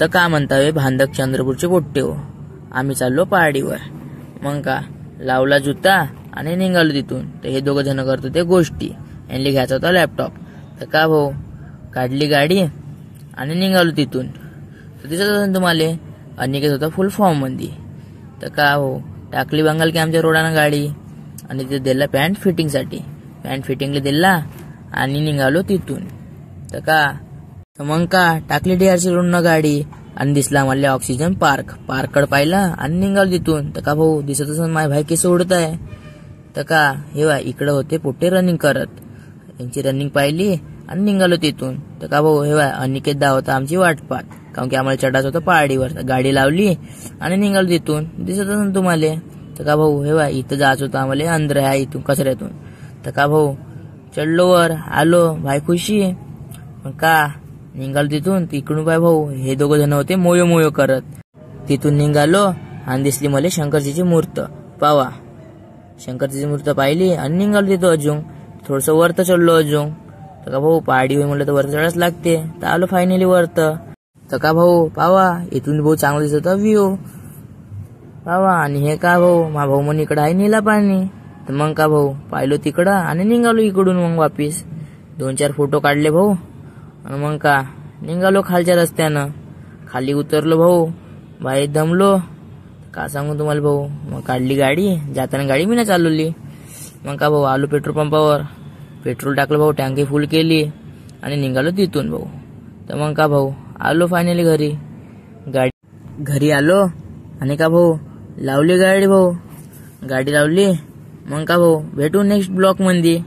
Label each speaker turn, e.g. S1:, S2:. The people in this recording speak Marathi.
S1: तर का म्हणतावे भांडक चंद्रपूरचे पोट्टे हो, आम्ही चाललो पहाडीवर. मग का लावला जुता आणि निघालो तिथून. तर हे दोघं जण करतो ते गोष्टी. यांनी घ्यायचा होता लॅपटॉप. तर का भाऊ काढली गाडी आणि निघालो तिथून. तर दिसत असेल तुम्हाला अनिकेत होता फुल फॉर्म मध्ये. तर का हो टाकली बंगाल की आमच्या रोडानं गाडी आणि तिथे दिला पॅन्ट फिटिंगसाठी. पॅन्ट फिटिंगला दिला आणि निघालो तिथून. तर का मग का टाकली DRC रोडनं गाडी आणि दिसला आम्हाला ऑक्सिजन पार्ककडे पाहिला आणि निघालो तिथून. तर का भाऊ दिसत असेल माझ्या भाई केस ओढत आहे. तर का हे बा इकडे होते पोट्टे रनिंग करत. यांची रनिंग पाहिली आणि निघालो तिथून. तर का भाऊ हे बा अनिकेत दा होता आमची वाट पाहत, कारण की आम्हाला चढायचं होतं पहाडीवर. गाडी लावली आणि निघालो तिथून. दिसत असेल तुम्हाला. तर का भाऊ हे बा इथं जायचं होतं आम्हाला अंदर आहे इथून कचऱ्यातून. तर का भाऊ चढलो वर आलो भाई खुशी. मग का निघालो तिथून. तिकडून बाय भाऊ हे दोघं जण होते मोयो करत. तिथून निघालो आणि दिसली मला शंकरजीची मूर्त. पावा शंकरजीची मूर्त पाहिली आणि निघालो तिथं अजून थोडस वरत चढलो अजून. तर का भाऊ पहाडी होई म्हणलं तर वरत चढाच लागते. तर आलो फायनली वरत. तर का भाऊ पावा इथून भाऊ चांगला दिसत व्ह्यू पावा. आणि हे का भाऊ मा भाऊ म्हण इकडं आहे नीला पाणी. तर मग का भाऊ पाहिलो तिकडं आणि निघालो इकडून. मग वापिस 2-4 फोटो काढले भाऊ आणि मग का निघालो खालच्या रस्त्यानं. खाली उतरलो भाऊ बाहेर दमलो. का सांगू तुम्हाला भाऊ. मग काढली गाडी. जाताना गाडी मी ना चालवली. मग का भाऊ आलो पेट्रोल पंपावर. पेट्रोल टाकलं भाऊ टँकी फुल केली आणि निघालो तिथून भाऊ. तर मग का भाऊ आलो फायनली घरी. घरी आलो आणि का भाऊ लावली गाडी भाऊ. गाडी लावली. मग का भाऊ भेटू नेक्स्ट ब्लॉक मध्ये.